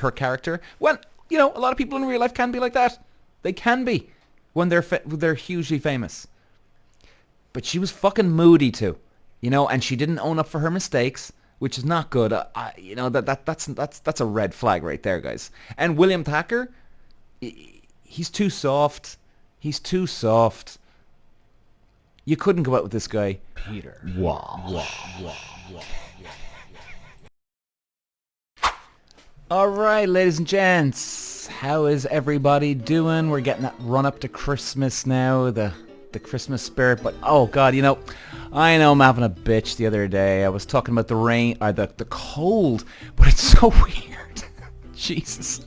her character. Well, a lot of people in real life can be like that. They can be when they're hugely famous. But she was fucking moody too, and she didn't own up for her mistakes, which is not good. That's a red flag right there, guys. And William Thacker, he's too soft. He's too soft. You couldn't go out with this guy. Peter. All right, ladies and gents, how is everybody doing? We're getting that run up to Christmas now, the Christmas spirit. But oh god, I know I'm having a bitch the other day. I was talking about the rain, or the cold, but it's so weird. Jesus,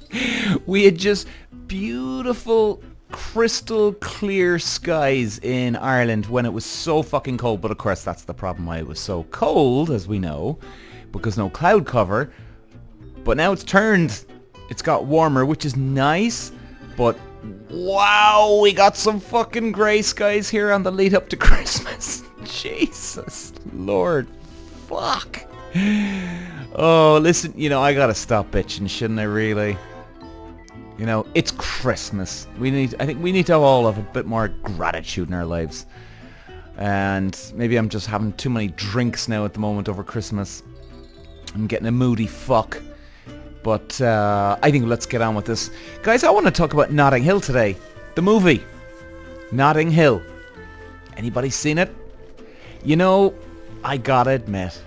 we had just beautiful, crystal clear skies in Ireland when it was so fucking cold. But of course, that's the problem why it was so cold, as we know, because no cloud cover. But now it's turned. It's got warmer, which is nice. But wow, we got some fucking grey skies here on the lead up to Christmas. Jesus Lord. Fuck. Oh, listen, I gotta stop bitching, shouldn't I really? It's Christmas. I think we need to all have a bit more gratitude in our lives. And maybe I'm just having too many drinks now at the moment over Christmas. I'm getting a moody fuck. But I think let's get on with this. Guys, I want to talk about Notting Hill today. The movie. Notting Hill. Anybody seen it? I gotta admit,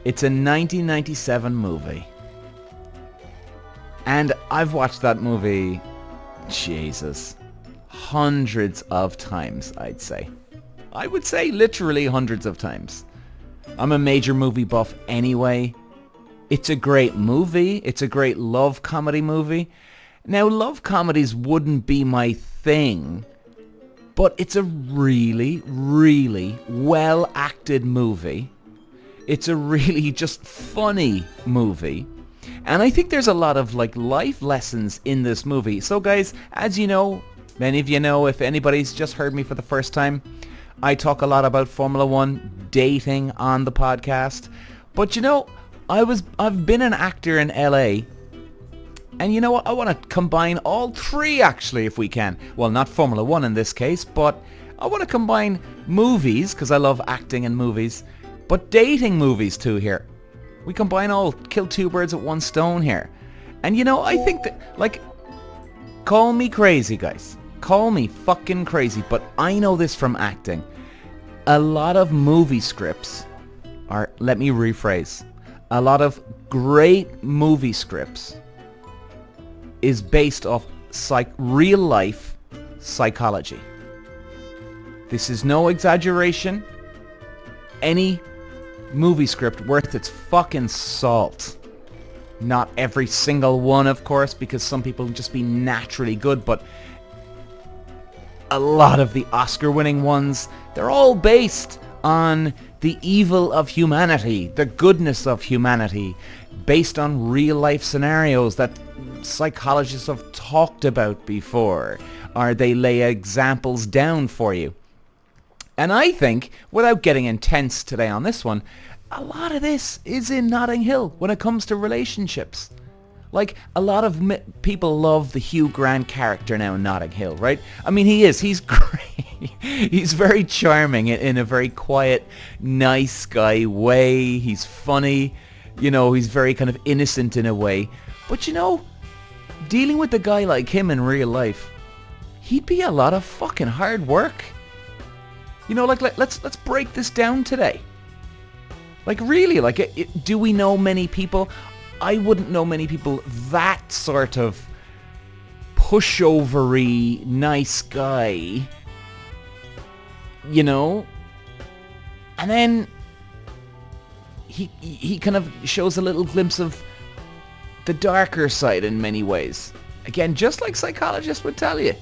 it's a 1997 movie. And I've watched that movie, Jesus, hundreds of times, I'd say. I would say literally hundreds of times. I'm a major movie buff anyway. It's a great movie. It's a great love comedy movie. Now, love comedies wouldn't be my thing, but it's a really, really well-acted movie. It's a really just funny movie. And I think there's a lot of life lessons in this movie. So guys, as you know, many of you know, if anybody's just heard me for the first time, I talk a lot about Formula One, dating on the podcast. But I've been an actor in LA, and you know what? I want to combine all three, actually, if we can. Well, not Formula One in this case, but I want to combine movies, because I love acting in movies, but dating movies too here. We combine all, kill two birds with one stone here. And I think that, call me crazy, guys. Call me fucking crazy, but I know this from acting. A lot of movie scripts are, let me rephrase, a lot of great movie scripts is based off real life psychology. This is no exaggeration. Any movie script worth its fucking salt. Not every single one, of course, because some people just be naturally good, but a lot of the Oscar-winning ones, they're all based on the evil of humanity, the goodness of humanity, based on real-life scenarios that psychologists have talked about before, or they lay examples down for you. And I think, without getting intense today on this one, a lot of this is in Notting Hill when it comes to relationships. A lot of people love the Hugh Grant character now in Notting Hill, right? I mean, he's great. He's very charming in a very quiet, nice guy way. He's funny. He's very kind of innocent in a way. But dealing with a guy like him in real life, he'd be a lot of fucking hard work. Let's break this down today. Really, do we know many people? I wouldn't know many people that sort of pushovery nice guy, and then he kind of shows a little glimpse of the darker side in many ways. Again, just like psychologists would tell you.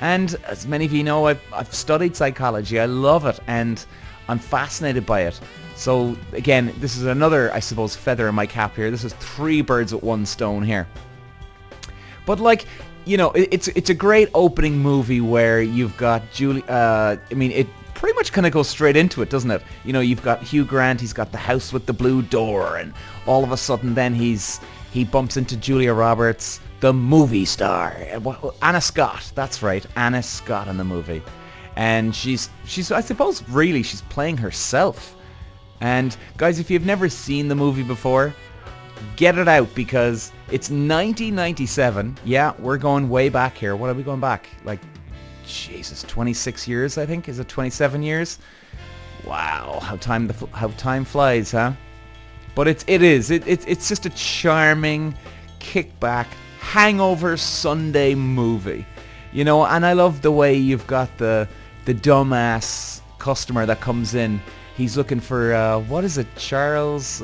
And as many of you know, I've studied psychology. I love it, and I'm fascinated by it. So again, this is another, I suppose, feather in my cap here. This is three birds with one stone here. But it's a great opening movie where you've got Julie. It pretty much kind of goes straight into it, doesn't it? You've got Hugh Grant. He's got the house with the blue door, and all of a sudden, then he's he bumps into Julia Roberts, the movie star. Anna Scott, that's right, Anna Scott in the movie. And she's I suppose really she's playing herself. And guys, if you've never seen the movie before, get it out because it's 1997. Yeah, we're going way back here. What are we going back? Like, Jesus, 26 years, I think. Is it 27 years? Wow, how time flies, huh? But it's just a charming, kickback, hangover Sunday movie. You know, and I love the way you've got the dumbass customer that comes in. He's looking for, what is it, Charles?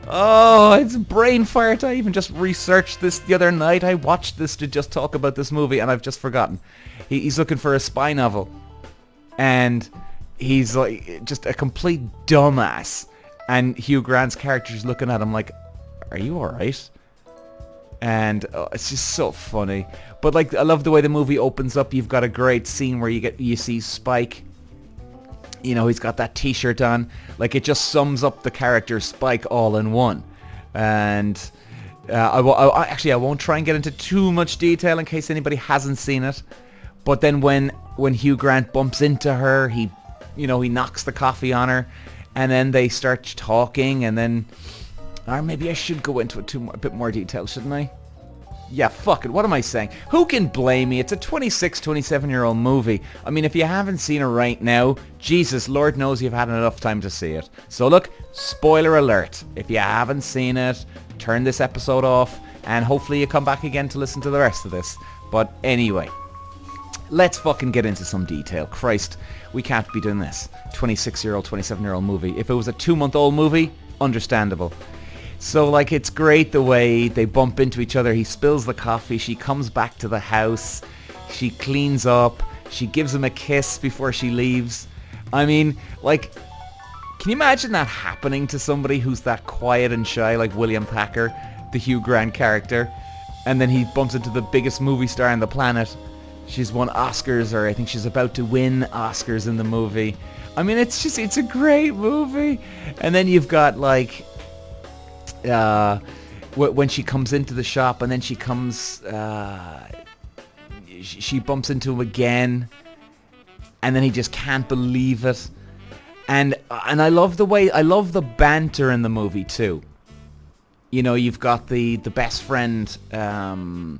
Oh, it's a brain fart. I even just researched this the other night. I watched this to just talk about this movie, and I've just forgotten. He's looking for a spy novel. And he's like just a complete dumbass. And Hugh Grant's character's looking at him like, are you alright? And it's just so funny. But like, I love the way the movie opens up. You've got a great scene where you see Spike. You know, he's got that t-shirt on. Like, it just sums up the character Spike all in one. And I won't try and get into too much detail in case anybody hasn't seen it. But then when Hugh Grant bumps into her, he knocks the coffee on her. And then they start talking. And then, or maybe I should go into it a bit more detail, shouldn't I? Yeah, fuck it. What am I saying? Who can blame me? It's a 26, 27-year-old movie. I mean, if you haven't seen it right now, Jesus, Lord knows you've had enough time to see it. So look, spoiler alert. If you haven't seen it, turn this episode off, and hopefully you come back again to listen to the rest of this. But anyway, let's fucking get into some detail. Christ, we can't be doing this. 26-year-old, 27-year-old movie. If it was a 2-month-old movie, understandable. So, like, it's great the way they bump into each other. He spills the coffee. She comes back to the house. She cleans up. She gives him a kiss before she leaves. I mean, like, can you imagine that happening to somebody who's that quiet and shy, like William Thacker, the Hugh Grant character? And then he bumps into the biggest movie star on the planet. She's won Oscars, or I think she's about to win Oscars in the movie. I mean, it's a great movie. And then you've got, like, when she comes into the shop, and then she bumps into him again, and then he just can't believe it. And I love the banter in the movie too. You know, you've got the best friend, and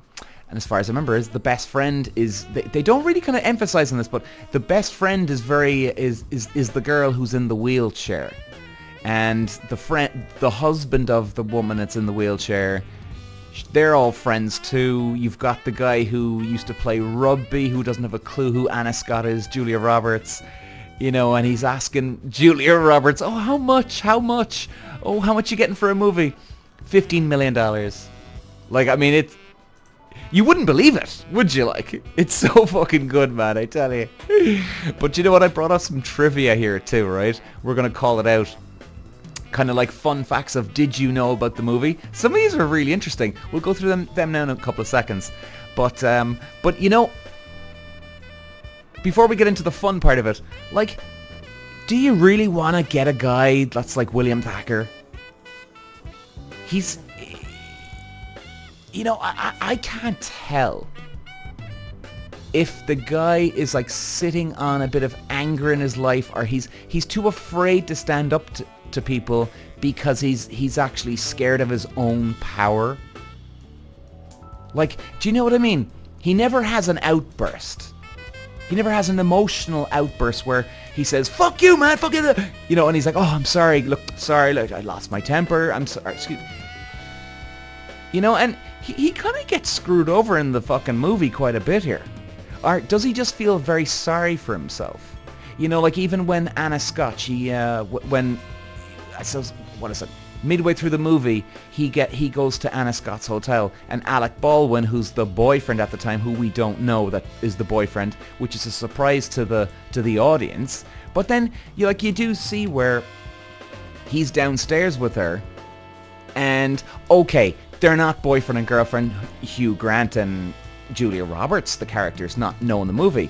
as far as I remember, the best friend is, they don't really kind of emphasize on this, but the best friend is the girl who's in the wheelchair. And the husband of the woman that's in the wheelchair, they're all friends too. You've got the guy who used to play rugby, who doesn't have a clue who Anna Scott is, Julia Roberts. You know, and he's asking Julia Roberts, oh, how much? Oh, how much you getting for a movie? $15 million. Like, I mean, you wouldn't believe it, would you? Like, it's so fucking good, man, I tell you. But you know what? I brought up some trivia here too, right? We're going to call it out. Kind of like fun facts of did you know about the movie. Some of these are really interesting. We'll go through them now in a couple of seconds. But you know, before we get into the fun part of it, like, do you really want to get a guy that's like William Thacker? He's, you know, I can't tell if the guy is like sitting on a bit of anger in his life, or he's too afraid to stand up to people because he's actually scared of his own power. Like, do you know what I mean? He never has an outburst. He never has an emotional outburst where he says, fuck you, man, fuck you. You know, and he's like, oh, I'm sorry, look, I lost my temper, I'm sorry, excuse me. You know, and he kind of gets screwed over in the fucking movie quite a bit here. Or does he just feel very sorry for himself? You know, like even when Anna Scott, midway through the movie, he goes to Anna Scott's hotel, and Alec Baldwin, who's the boyfriend at the time, who we don't know that is the boyfriend, which is a surprise to the audience. But then you do see where he's downstairs with her, and okay, they're not boyfriend and girlfriend. Hugh Grant and Julia Roberts, the characters, not knowing the movie.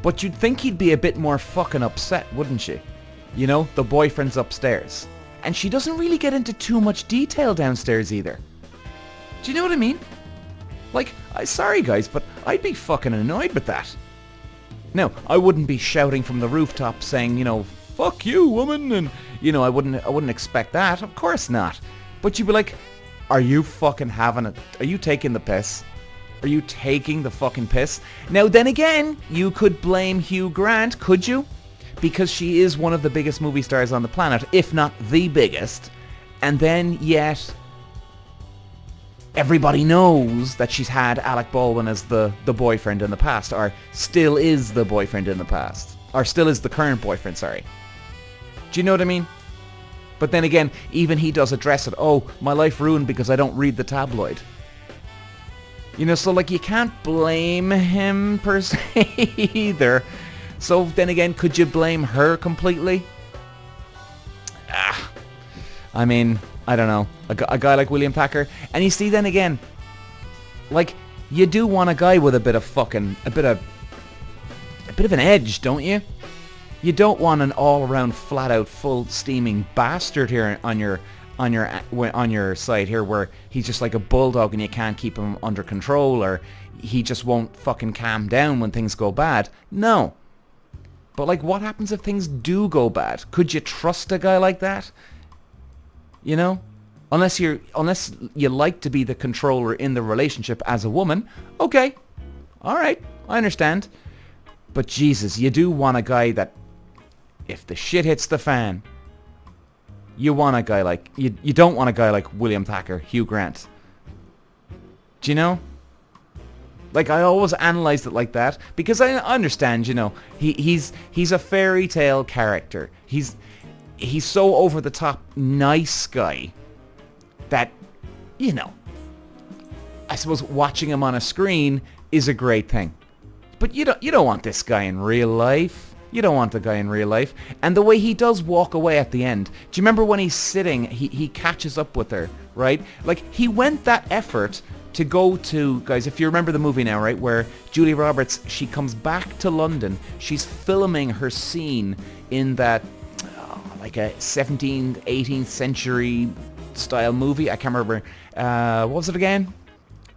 But you'd think he'd be a bit more fucking upset, wouldn't you? You know, the boyfriend's upstairs. And she doesn't really get into too much detail downstairs either. Do you know what I mean? Like, sorry guys, but I'd be fucking annoyed with that. Now, I wouldn't be shouting from the rooftop saying, you know, fuck you, woman, and, you know, I wouldn't expect that. Of course not. But you'd be like, are you fucking having it? Are you taking the piss? Are you taking the fucking piss? Now, then again, you could blame Hugh Grant, could you? Because she is one of the biggest movie stars on the planet, if not the biggest. And then, yet, everybody knows that she's had Alec Baldwin as the boyfriend in the past, or still is the boyfriend in the past, or still is the current boyfriend, sorry. Do you know what I mean? But then again, even he does address it. Oh, my life ruined because I don't read the tabloid. You know, so like you can't blame him per se either. So then again, could you blame her completely? I mean, I don't know. A guy like William Thacker. And you see then again, like, you do want a guy with a bit of an edge, don't you? You don't want an all-around, flat-out, full steaming bastard here on your side here, where he's just like a bulldog and you can't keep him under control, or he just won't fucking calm down when things go bad. No. But like, what happens if things do go bad? Could you trust a guy like that? You know? Unless you like to be the controller in the relationship as a woman. Okay. Alright. I understand. But Jesus, you do want a guy that, if the shit hits the fan, you want a guy like... You don't want a guy like William Thacker, Hugh Grant. Do you know? Like, I always analysed it like that, because I understand, you know, he's a fairy tale character. He's so over the top nice guy that, you know, I suppose watching him on a screen is a great thing. But you don't want this guy in real life. You don't want the guy in real life. And the way he does walk away at the end. Do you remember when he's sitting, he catches up with her, right? Like, he went that effort to go to, guys, if you remember the movie now, right, where Julia Roberts, she comes back to London. She's filming her scene in that, like a 17th, 18th century style movie. I can't remember. What was it again?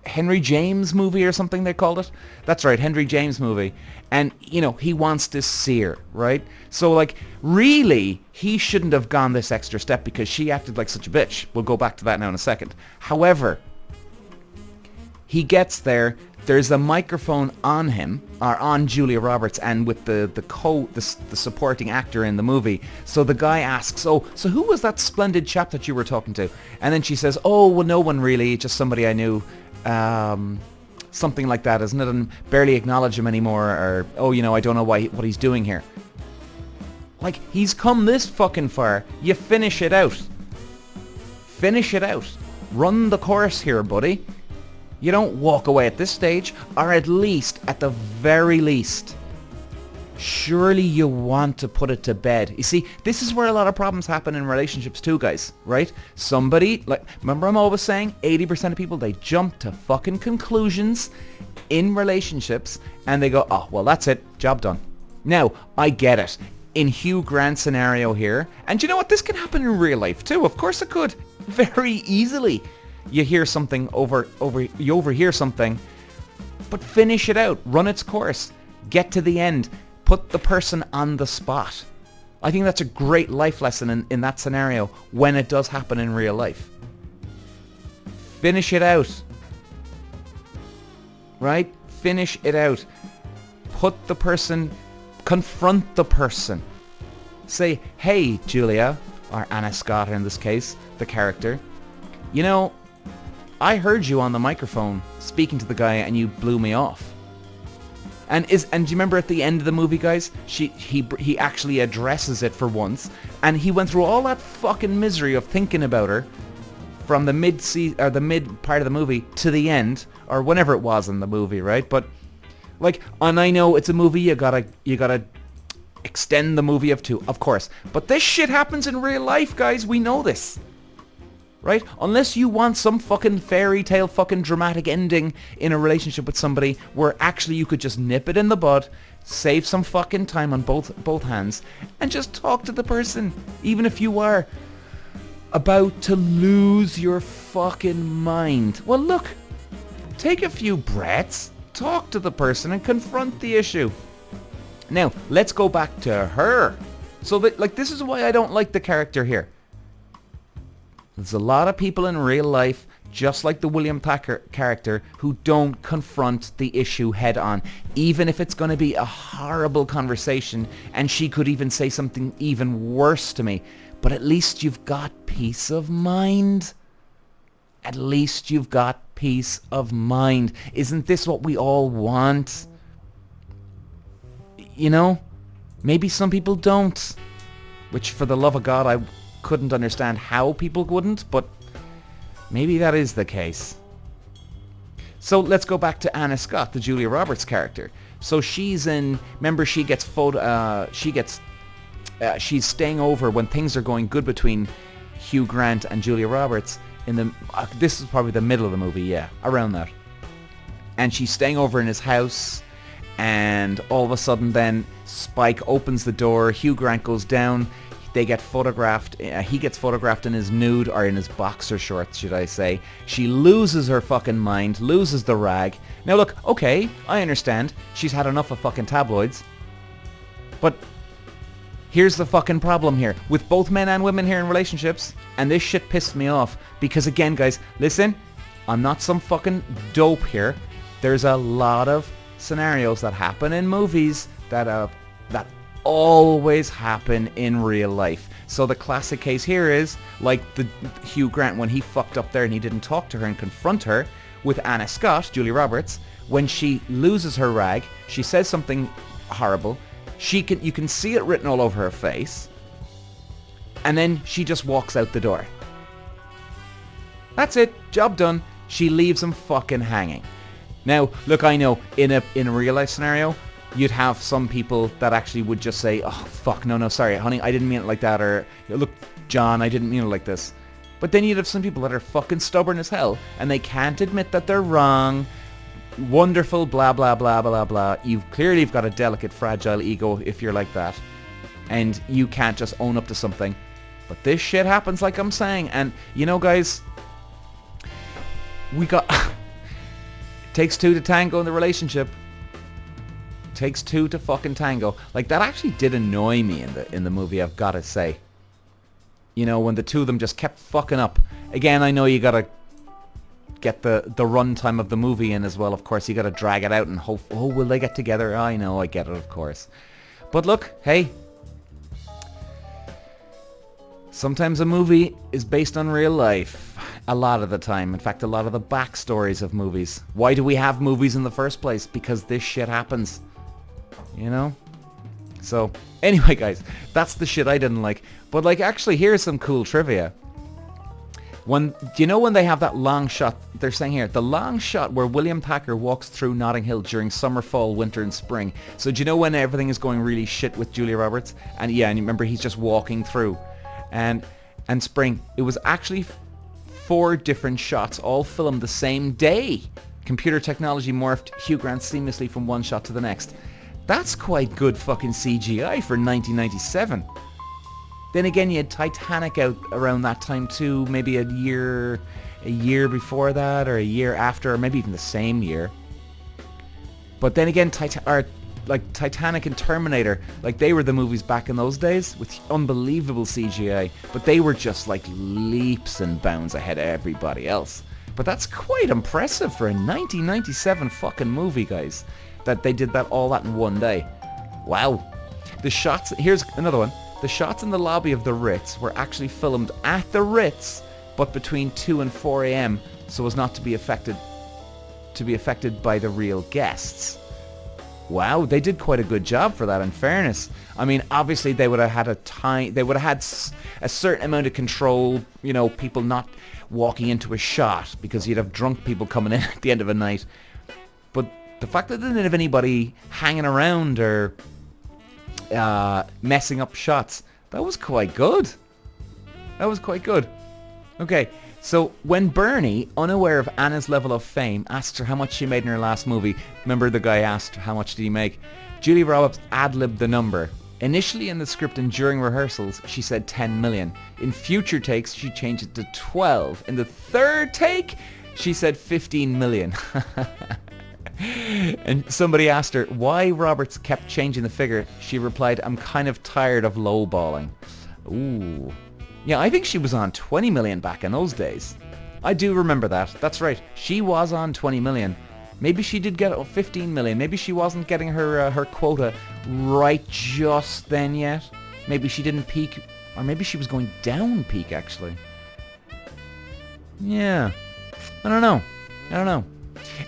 Henry James movie or something they called it. That's right, Henry James movie. And, you know, he wants to see her, right? So, like, really, he shouldn't have gone this extra step because she acted like such a bitch. We'll go back to that now in a second. However, he gets there, there's a microphone on him, or on Julia Roberts, and with the supporting actor in the movie. So the guy asks, so who was that splendid chap that you were talking to? And then she says, oh, well, no one really, just somebody I knew. Something like that, isn't it? And barely acknowledge him anymore, or, oh, you know, I don't know what he's doing here. Like, he's come this fucking far. You finish it out. Finish it out. Run the course here, buddy. You don't walk away at this stage, or at the very least, surely you want to put it to bed. You see, this is where a lot of problems happen in relationships too, guys, right? Somebody, like, remember I'm always saying, 80% of people, they jump to fucking conclusions in relationships, and they go, oh, well, that's it, job done. Now, I get it. In Hugh Grant's scenario here, and you know what, this can happen in real life too, of course it could, very easily. You hear something you overhear something, but finish it out, run its course, get to the end. Put the person on the spot. I think that's a great life lesson in that scenario when it does happen in real life. Finish it out. Right? Finish it out. Confront the person. Say, hey, Julia, or Anna Scott in this case, the character, you know, I heard you on the microphone speaking to the guy and you blew me off. And do you remember at the end of the movie, guys? He actually addresses it for once, and he went through all that fucking misery of thinking about her from the mid part of the movie to the end, or whenever it was in the movie, right? But like, and I know it's a movie, you gotta extend the movie of course. But this shit happens in real life, guys. We know this. Right? Unless you want some fucking fairy tale fucking dramatic ending in a relationship with somebody where actually you could just nip it in the bud, save some fucking time on both hands, and just talk to the person. Even if you are about to lose your fucking mind. Well, look, take a few breaths, talk to the person and confront the issue. Now, let's go back to her. So, this is why I don't like the character here. There's a lot of people in real life, just like the William Thacker character, who don't confront the issue head on, even if it's going to be a horrible conversation, and she could even say something even worse to me. But at least you've got peace of mind. At least you've got peace of mind. Isn't this what we all want? You know? Maybe some people don't. Which, for the love of God, I couldn't understand how people wouldn't, but maybe that is the case. So let's go back to Anna Scott, the Julia Roberts character. So she's in... Remember, she's staying over when things are going good between Hugh Grant and Julia Roberts. This is probably the middle of the movie, yeah, around that. And she's staying over in his house, and all of a sudden then Spike opens the door, Hugh Grant goes down, they get photographed, he gets photographed in his nude, or in his boxer shorts, should I say. She loses her fucking mind, loses the rag. Now look, okay, I understand, she's had enough of fucking tabloids, but here's the fucking problem here. With both men and women here in relationships, and this shit pissed me off, because again, guys, listen, I'm not some fucking dope here. There's a lot of scenarios that happen in movies that always happen in real life. So the classic case here is, like the Hugh Grant when he fucked up there and he didn't talk to her and confront her. With Anna Scott, Julia Roberts, when she loses her rag, she says something horrible. You can see it written all over her face, and then she just walks out the door. That's it, job done. She leaves him fucking hanging. Now, look, I know in a real life scenario, you'd have some people that actually would just say, oh fuck, no, sorry, honey, I didn't mean it like that, or look, John, I didn't mean it like this. But then you'd have some people that are fucking stubborn as hell, and they can't admit that they're wrong. Wonderful, blah blah blah blah blah. You've clearly got a delicate, fragile ego if you're like that, and you can't just own up to something. But this shit happens, like I'm saying, and you know, guys, we got takes two to tango in the relationship. Takes two to fucking tango. Like, that actually did annoy me in the movie, I've got to say. You know, when the two of them just kept fucking up. Again, I know you gotta get the runtime of the movie in as well, of course. You gotta drag it out and hope, oh, will they get together? I know, I get it, of course. But look, hey, sometimes a movie is based on real life. A lot of the time. In fact, a lot of the backstories of movies. Why do we have movies in the first place? Because this shit happens. You know? So, anyway, guys, that's the shit I didn't like. But, like, actually, here's some cool trivia. Do you know when they have that long shot, they're saying here, the long shot where William Thacker walks through Notting Hill during summer, fall, winter and spring. So do you know when everything is going really shit with Julia Roberts? And yeah, and you remember he's just walking through. And spring. It was actually 4 different shots, all filmed the same day. Computer technology morphed Hugh Grant seamlessly from one shot to the next. That's quite good fucking CGI for 1997. Then again, you had Titanic out around that time too, maybe a year before that, or a year after, or maybe even the same year. But then again, Titanic and Terminator, like, they were the movies back in those days with unbelievable CGI, but they were just like leaps and bounds ahead of everybody else. But that's quite impressive for a 1997 fucking movie, guys, that they did all that in one day. Wow. The shots, here's another one. The shots in the lobby of the Ritz were actually filmed at the Ritz, but between 2 and 4 a.m. so as not to be affected by the real guests. Wow, they did quite a good job for that, in fairness. I mean, obviously they would have had a certain amount of control, you know, people not walking into a shot, because you'd have drunk people coming in at the end of a night. But the fact that they didn't have anybody hanging around or messing up shots, that was quite good. That was quite good. Okay, so when Bernie, unaware of Anna's level of fame, asked her how much she made in her last movie, remember the guy asked how much did he make, Julia Roberts ad-libbed the number, Initially in the script and during rehearsals, she said 10 million. In future takes, she changed it to 12. In the third take, she said 15 million. And somebody asked her why Roberts kept changing the figure. She replied, "I'm kind of tired of lowballing." Ooh. Yeah, I think she was on 20 million back in those days. I do remember that. That's right. She was on 20 million. Maybe she did get 15 million. Maybe she wasn't getting her quota right just then yet. Maybe she didn't peak, or maybe she was going down peak actually. Yeah. I don't know.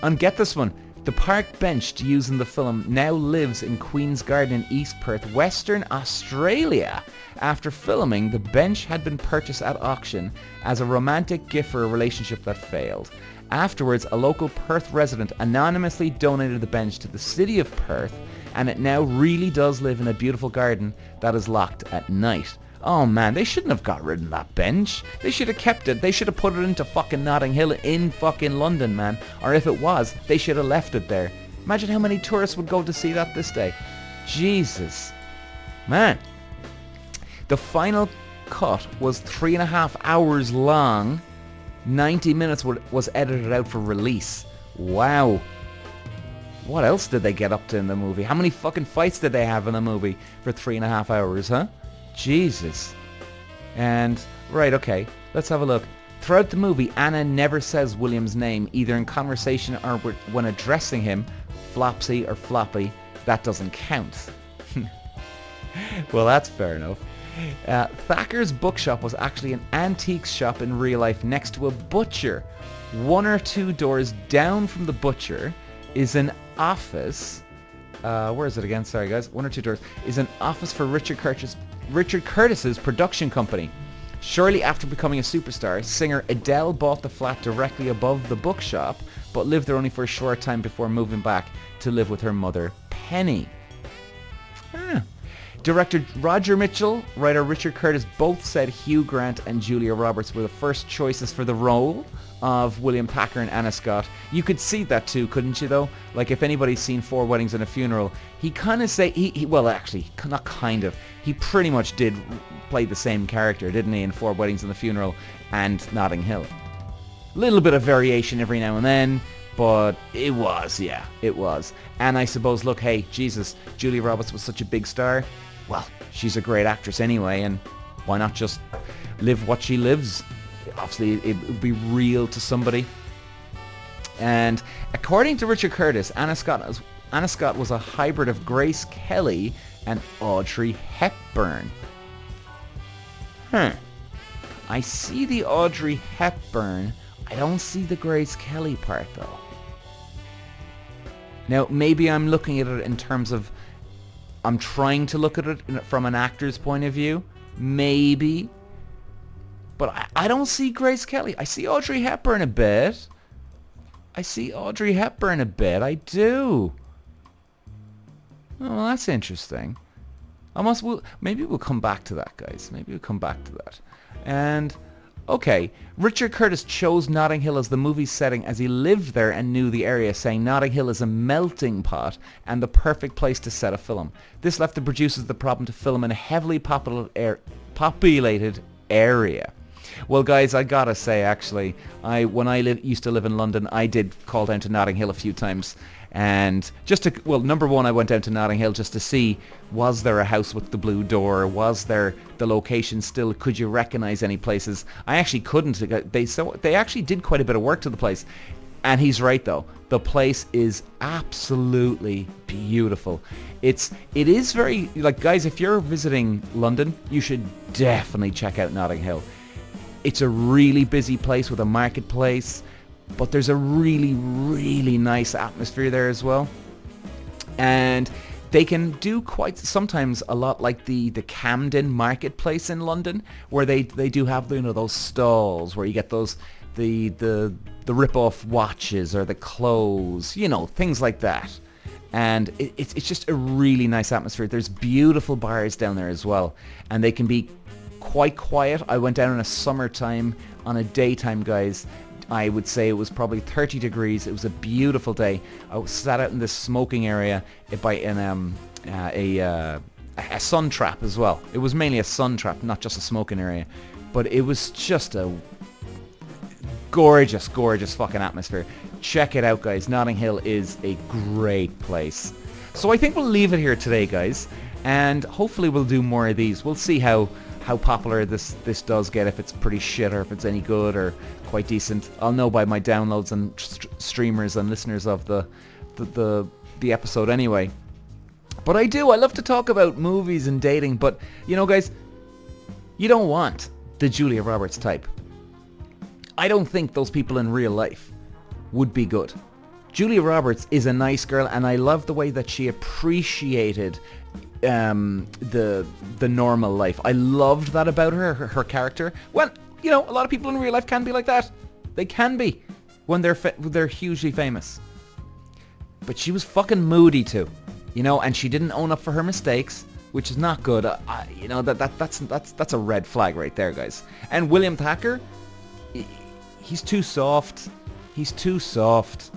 And get this one. The park bench used in the film now lives in Queen's Garden in East Perth, Western Australia. After filming, the bench had been purchased at auction as a romantic gift for a relationship that failed. Afterwards, a local Perth resident anonymously donated the bench to the city of Perth, and it now really does live in a beautiful garden that is locked at night. Oh man, they shouldn't have got rid of that bench. They should have kept it. They should have put it into fucking Notting Hill in fucking London, man. Or if it was, they should have left it there. Imagine how many tourists would go to see that this day. Jesus. Man. The final cut was 3.5 hours long. 90 minutes was edited out for release. Wow. What else did they get up to in the movie? How many fucking fights did they have in the movie for 3.5 hours, huh? Jesus. And, right, okay, let's have a look. Throughout the movie, Anna never says William's name, either in conversation or when addressing him, Flopsy or Floppy. That doesn't count. Well, that's fair enough. Thacker's bookshop was actually an antiques shop in real life next to a butcher. 1 or 2 doors down from the butcher is an office. Where is it again? Sorry guys. 1 or 2 doors is an office for Richard Curtis's production company. Shortly after becoming a superstar, singer Adele bought the flat directly above the bookshop, but lived there only for a short time before moving back to live with her mother, Penny. Director Roger Mitchell, writer Richard Curtis both said Hugh Grant and Julia Roberts were the first choices for the role of William Thacker and Anna Scott. You could see that too, couldn't you though? Like if anybody's seen 4 Weddings and a Funeral, he kind of say, well actually, not kind of, he pretty much did play the same character, didn't he, in 4 Weddings and a Funeral and Notting Hill. Little bit of variation every now and then, but it was. And I suppose, look, hey, Jesus, Julia Roberts was such a big star. Well, she's a great actress anyway, and why not just live what she lives? Obviously, it would be real to somebody. And according to Richard Curtis, Anna Scott was a hybrid of Grace Kelly and Audrey Hepburn. I see the Audrey Hepburn. I don't see the Grace Kelly part, though. Now, maybe I'm looking at it in terms of... I'm trying to look at it from an actor's point of view. Maybe. But I don't see Grace Kelly. I see Audrey Hepburn a bit. I do. Oh, well, that's interesting. Maybe we'll come back to that, guys. And... okay, Richard Curtis chose Notting Hill as the movie's setting as he lived there and knew the area, saying Notting Hill is a melting pot and the perfect place to set a film. This left the producers the problem to film in a heavily populated area. Well, guys, I gotta say, actually, when I used to live in London, I did call down to Notting Hill a few times. And number one, I went down to Notting Hill just to see, was there a house with the blue door? Was there the location still? Could you recognize any places? I actually couldn't. They actually did quite a bit of work to the place. And he's right, though. The place is absolutely beautiful. It is very, like, guys, if you're visiting London, you should definitely check out Notting Hill. It's a really busy place with a marketplace. But there's a really, really nice atmosphere there as well. And they can do quite sometimes a lot like the Camden Marketplace in London, where they do have, you know, those stalls where you get those the rip-off watches or the clothes, you know, things like that. And it's just a really nice atmosphere. There's beautiful bars down there as well, and they can be quite quiet. I went down in a summertime on a daytime, guys. I would say it was probably 30 degrees. It was a beautiful day. I sat out in this smoking area by a a sun trap as well. It was mainly a sun trap, not just a smoking area. But it was just a gorgeous, gorgeous fucking atmosphere. Check it out, guys. Notting Hill is a great place. So I think we'll leave it here today, guys. And hopefully we'll do more of these. We'll see how popular this does get, if it's pretty shit or if it's any good or quite decent. I'll know by my downloads and streamers and listeners of the episode anyway. But I love to talk about movies and dating, but you know, guys, you don't want the Julia Roberts type. I don't think those people in real life would be good. Julia Roberts is a nice girl, and I love the way that she appreciated the normal life. I loved that about her character. Well, you know, a lot of people in real life can be like that. They can be when they're hugely famous. But she was fucking moody too, you know, and she didn't own up for her mistakes, which is not good. You know, that's a red flag right there, guys. And William Thacker, he's too soft. He's too soft.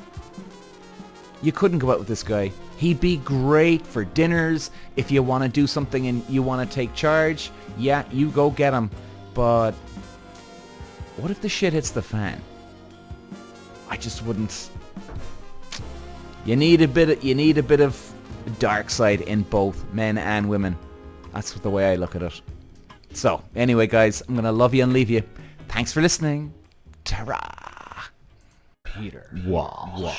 You couldn't go out with this guy. He'd be great for dinners. If you want to do something and you want to take charge, yeah, you go get him. But what if the shit hits the fan? I just wouldn't. You need a bit of dark side in both men and women. That's the way I look at it. So, anyway, guys, I'm gonna love you and leave you. Thanks for listening. Ta-ra. Peter. Walsh.